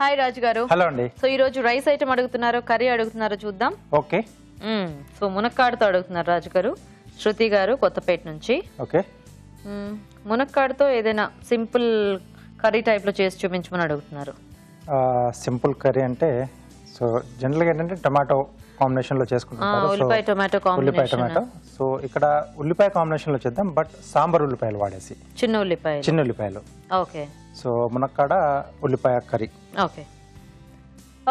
Hi రాజు గారు. Hello అండి. So ఈ రోజు రైస్ ఐటమ్ అడుగుతున్నారో కర్రీ అడుగుతున్నారో చూద్దాం. ఓకే. సో మునక్కాడతో అడుగుతున్నారు రాజు గారు. శృతి గారు కొత్తపేట నుంచి. ఓకే. మునక్కాడతో ఏదైనా సింపుల్ కర్రీ టైప్ లో చేసి చూపించమని అడుగుతున్నారు. సింపుల్ కర్రీ అంటే సో జనరల్గా ఏంటంటే టమాటో కాంబినేషన్ లో చేసుకుంటారు. ఉల్లిపాయ టొమాటో కాంబినేషన్. సో ఇక్కడ ఉల్లిపాయ కాంబినేషన్ లో చేద్దాం, బట్ సాంబార్ ఉల్లిపాయలు వాడేసి చిన్న ఉల్లిపాయలు. ఓకే. సో మునక్కాడ ఉల్లిపాయ కర్రీ. ఓకే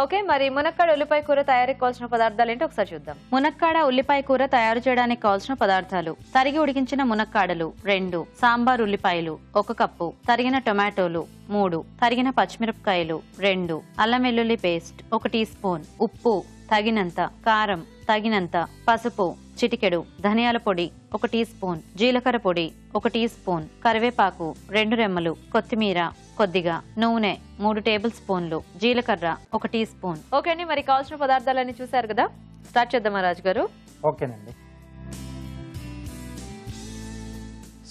ఓకే మరి మునక్కాడ ఉల్లిపాయ కూర తయారీకి కావాల్సిన పదార్థాలు ఏంటో ఒకసారి చూద్దాం. మునక్కాడ ఉల్లిపాయ కూర తయారు చేయడానికి కావాల్సిన పదార్థాలు: తరిగి ఉడికించిన మునక్కాడలు 2, సాంబార్ ఉల్లిపాయలు 1 కప్పు, తరిగిన టొమాటోలు 3, తరిగిన పచ్చిమిరపకాయలు 2, అల్లం వెల్లుల్లి పేస్ట్ 1 టీ స్పూన్, ఉప్పు తగినంత, కారం తగినంత, పసుపు చిటికెడు, ధనియాల పొడి 1 టీ స్పూన్, జీలకర్ర పొడి 1 టీ స్పూన్, కరివేపాకు 2 రెమ్మలు, కొత్తిమీర కొద్దిగా, నూనె 3 టేబుల్ స్పూన్లు, జీలకర్ర 1 టీ స్పూన్. ఓకే అండి, మరి కావాల్సిన పదార్థాలన్నీ చూసారు కదా, స్టార్ట్ చేద్దామా రాజు గారు? ఓకేనండి.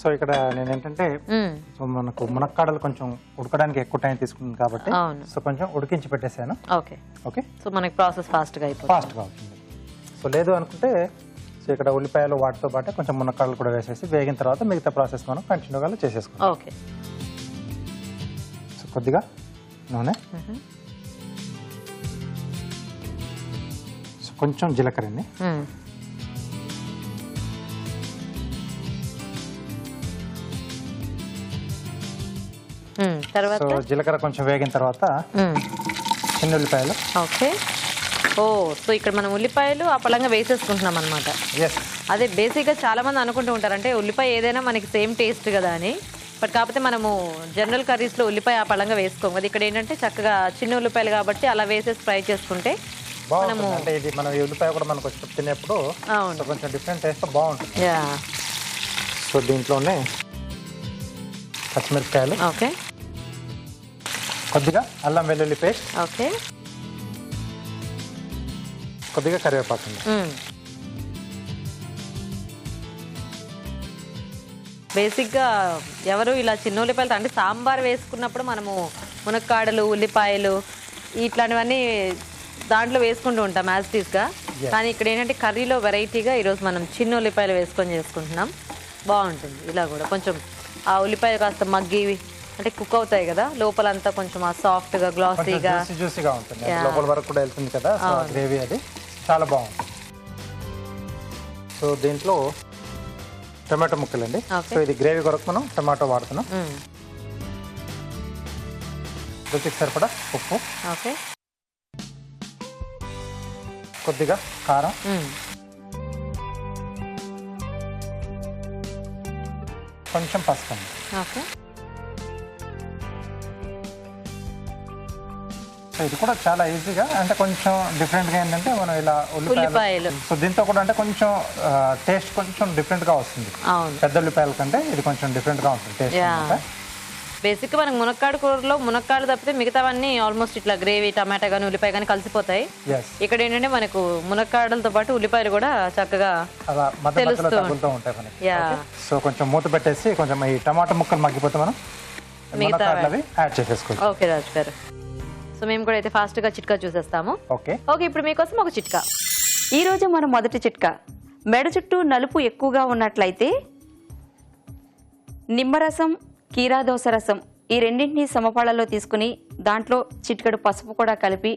సో ఇక్కడ నేను ఏంటంటే సో మనకు మునక్కాడలు కొంచెం ఉడకడానికి ఎక్కువ టైం తీసుకుంది కాబట్టి సో కొంచెం ఉడికించి పెట్టేశాను. Okay okay. సో మనకి ప్రాసెస్ ఫాస్ట్గా అవుతుంది. సో లేదు అనుకుంటే సో ఇక్కడ ఉల్లిపాయలు వాటితో పాటు కొంచెం మునక్కాడలు కూడా వేసేసి వేగిన తర్వాత మిగతా ప్రాసెస్ మనం కంటిన్యూగా చేసేసుకుంటాం. ఓకే. సో కొద్దిగా నూనె, సో కొంచెం జీలకర్ర అండి, తర్వాత జీలకర్ర కొంచెం వేగిన తర్వాత చిన్న ఉల్లిపాయలు. ఓకే. సో ఇక్కడ మనం ఉల్లిపాయలు ఆ పళంగా వేసేసుకుంటున్నాం అనమాట. అదే బేసిక్గా చాలా మంది అనుకుంటూ ఉంటారు, అంటే ఉల్లిపాయ ఏదైనా మనకి సేమ్ టేస్ట్ కదా అని. బట్ కాకపోతే మనము జనరల్ కర్రీస్లో ఉల్లిపాయ ఆ పళంగా వేసుకోము కదా. ఇక్కడ ఏంటంటే చక్కగా చిన్న ఉల్లిపాయలు కాబట్టి అలా వేసేసి ఫ్రై చేసుకుంటే మనము అంటే ఇది మన ఉల్లిపాయ కూడా మనకు వచ్చి తినేప్పుడు కొంచెం డిఫరెంట్ టేస్ట్ బాగుంటుంది. సో దీంట్లోనే పచ్చిమిరపకాయలు, ఓకే, కొద్దిగా అల్లం వెల్లుల్లి పేస్ట్, ఓకే, కొద్దిగా కరివేపాకు. బేసిక్గా ఎవరు ఇలా చిన్న ఉల్లిపాయలు అంటే సాంబార్ వేసుకున్నప్పుడు మనము మునక్కాడలు ఉల్లిపాయలు ఇట్లాంటివన్నీ దాంట్లో వేసుకుంటూ ఉంటాం యాజ్ టీస్గా. కానీ ఇక్కడ ఏంటంటే కర్రీలో వెరైటీగా ఈరోజు మనం చిన్న ఉల్లిపాయలు వేసుకొని చేసుకుంటున్నాం. బాగుంటుంది ఇలా కూడా. కొంచెం ఆ ఉల్లిపాయలు కాస్త మగ్గి అంటే కుక్ అవుతాయి కదా, లోపలంతా కొంచెం ఆ సాఫ్ట్గా గ్లాసీగా జ్యూసీగా ఉంటుంది, లోపల వరకు కూడా వెళ్తుంది కదా గ్రేవీ, అది చాలా బాగుంటుంది. సో దీంట్లో టమాటో ముక్కలు అండి. సో ఇది గ్రేవీ కొరకు మనం టమాటో వాడుతున్నాం. రుచికి సరిపడా ఉప్పు, ఓకే, కొద్దిగా కారం, కొంచెం పసుపు అండి. ఓకే. ఇది కూడా చాలా ఈజీగా, అంటే కొంచెం డిఫరెంట్గా ఏంటంటే మనం ఇలా ఉల్లిపాయలు సో దీంతో కూడా అంటే కొంచెం టేస్ట్ కొంచెం డిఫరెంట్గా వస్తుంది. పెద్ద ఉల్లిపాయల కంటే ఇది కొంచెం డిఫరెంట్గా ఉంటుంది టేస్ట్. బేసిక్గా మనకు మునక్కాడ కూరలో మునక్కాడ తప్పితే మిగతావన్నీ ఆల్మోస్ట్ ఇట్లా గ్రేవీ టమాటా కానీ ఉల్లిపాయ కానీ కలిసిపోతాయి. ఇక్కడ ఏంటంటే మనకు మునక్కాడలతో పాటు ఉల్లిపాయలు కూడా చక్కగా అలా తగులుతూ ఉంటాయి మనకి. సో కొంచెం మూత పెట్టేసి కొంచెం ఈ టమాటా ముక్కలు మగ్గిపోతే మనం మిగతా యాడ్ చేసేసుకోవచ్చు. ఓకే రాజు గారు. సో మేము కూడా అయితే ఫాస్ట్గా చిట్కా చూసేస్తాము. ఓకే. ఇప్పుడు మీకోసం ఒక చిట్కా. ఈరోజు మన మొదటి చిట్కా: మెడ చుట్టూ నలుపు ఎక్కువగా ఉన్నట్లయితే నిమ్మరసం, కీరాదోస రసం ఈ రెండింటినీ సమపాళలో తీసుకుని దాంట్లో చిటికెడు పసుపు కూడా కలిపి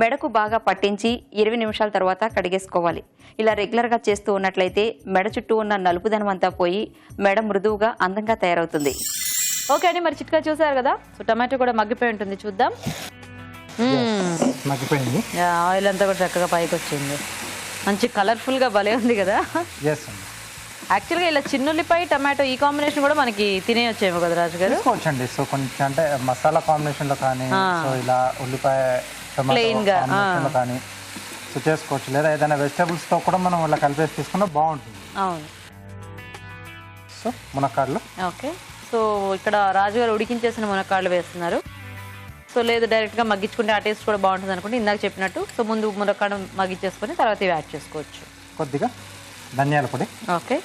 మెడకు బాగా పట్టించి 20 నిమిషాల తర్వాత కడిగేసుకోవాలి. ఇలా రెగ్యులర్గా చేస్తూ ఉన్నట్లయితే మెడ చుట్టూ ఉన్న నలుపుదనం అంతా పోయి మెడ మృదువుగా అందంగా తయారవుతుంది. ఓకే అండి, మరి చిట్కా చూసారు కదా. సో టమాటో కూడా మగ్గిపోయి ఉంటుంది, చూద్దాం. మగ్గిపోయింది. ఆయిల్ అంతా కూడా చక్కగా పైకి వచ్చింది, మంచి కలర్ఫుల్గా భలే ఉంది కదా. యాక్చువల్గా ఇలా చిన్నుల్లిపాయ టమాటో ఈ కాంబినేషన్ కూడా మనకి తినేయొచ్చేమో కదా రాజు గారు. తీసుకోవచ్చండి. సో కొంచెం అంటే మసాలా కాంబినేషన్లో కానీ సో ఇలా ఉల్లిపాయ ప్లెయిన్గా కానీ సో చేసుకోవచ్చు, లేదా ఏదైనా వెజిటేబుల్స్తో కూడా మనం ఇలా కలిపేసి తీసుకున్నా బాగుంటుంది. అవును. సో మునక్కాడలు. ఓకే. సో ఇక్కడ రాజు గారు ఉడికించేసిన మునక్కాడలు వేస్తున్నారు. సో లేదు డైరెక్ట్గా మగ్గించుకుంటే ఆ టేస్ట్ కూడా బాగుంటుంది అనుకుంటే ఇందాక చెప్పినట్టు సో ముందు మునక్కాడ మగ్గించేసుకొని తర్వాత ఇవి యాడ్ చేసుకోవచ్చు. కొద్దిగా ధనియాల పొడి, ఓకే,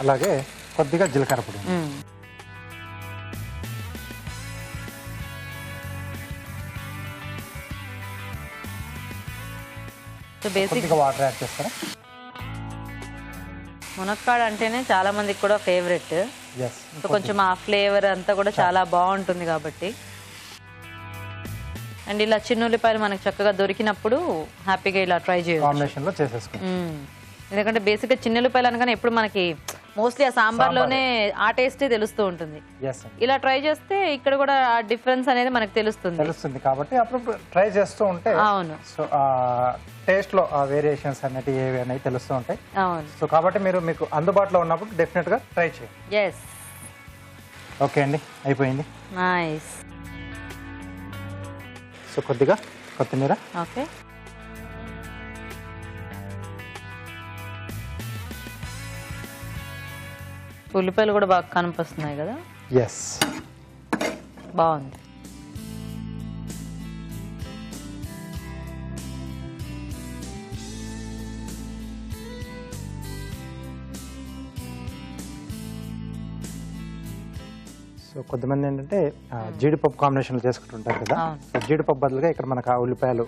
అలాగే కొద్దిగా జీలకర్ర పొడి, సో బేసిక్ కొద్దిగా వాటర్ యాడ్ చేస్తారా? మునక్కాడ అంటేనే చాలా మందికి కూడా ఫేవరెట్. ఎస్. సో కొంచెం ఆ ఫ్లేవర్ అంతా కూడా చాలా బాగుంటుంది కాబట్టి. అండ్ ఇలా చిన్న ఉల్లిపాయలు మనకు చక్కగా దొరికినప్పుడు హ్యాపీగా ఇలా ట్రై చేయొచ్చు. కాంబినేషన్ లో చేసేసుకోండి. ఎందుకంటే బేసిక్ గా చిన్న ఉల్లిపాయలు అనగానే ఎప్పుడు మనకి మోస్ట్లీ ఆ సాంబార్లోనే ఆ టేస్టే తెలుస్తూ ఉంటుంది. ఎస్ అండి. ఇలా ట్రై చేస్తే ఇక్కడ కూడా ఆ డిఫరెన్స్ అనేది మనకు తెలుస్తుంది కాబట్టి అప్పుడు ట్రై చేస్తూ ఉంటే అవును. సో ఆ టేస్ట్ లో ఆ వేరియేషన్స్ అనేవి ఏవి అనేది తెలుస్తూ ఉంటాయి. అవును. సో కాబట్టి మీకు అందుబాటులో ఉన్నప్పుడు డెఫినెట్ గా ట్రై చేయండి. ఎస్. ఓకే అండి, అయిపోయింది. నైస్. సో కొద్దిగా కొత్తిమీర. ఓకే. ఉల్లిపాయలు కూడా బాగా కనిపిస్తున్నాయి కదా. ఎస్. బాగుంది. సో కొద్దిమంది ఏంటంటే జీడిపప్పు కాంబినేషన్ చేసుకుంటుంటారు కదా. సో జీడిపప్పు బదులుగా ఇక్కడ మనకు ఆ ఉల్లిపాయలు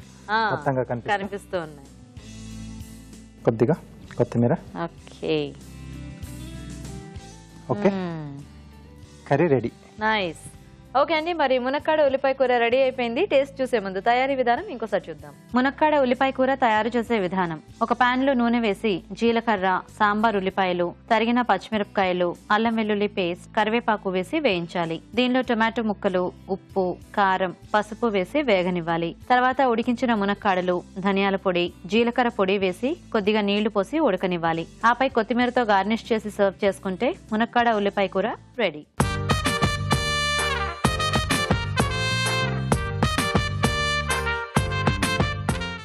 మొత్తంగా కనిపిస్తూ ఉన్నాయి. కొద్దిగా కొత్తిమీర. Okay. Okay, curry ready. Nice. Okay అండి, మరి మునక్కాడ ఉల్లిపాయ కూర రెడీ అయిపోయింది. టేస్ట్ చూసే ముందు తయారీ విధానం ఇంకోసారి చూద్దాం. మునక్కాడ ఉల్లిపాయ కూర తయారు చేసే విధానం: ఒక పాన్ లో నూనె వేసి జీలకర్ర, సాంబార్ ఉల్లిపాయలు, తరిగిన పచ్చిమిరపకాయలు, అల్లం వెల్లుల్లి పేస్ట్, కరివేపాకు వేసి వేయించాలి. దీనిలో టొమాటో ముక్కలు, ఉప్పు, కారం, పసుపు వేసి వేగనివ్వాలి. తర్వాత ఉడికించిన మునక్కాడలు, ధనియాల పొడి, జీలకర్ర పొడి వేసి కొద్దిగా నీళ్లు పోసి ఉడకనివ్వాలి. ఆపై కొత్తిమీరతో గార్నిష్ చేసి సర్వ్ చేసుకుంటే మునక్కాడ ఉల్లిపాయ కూర రెడీ.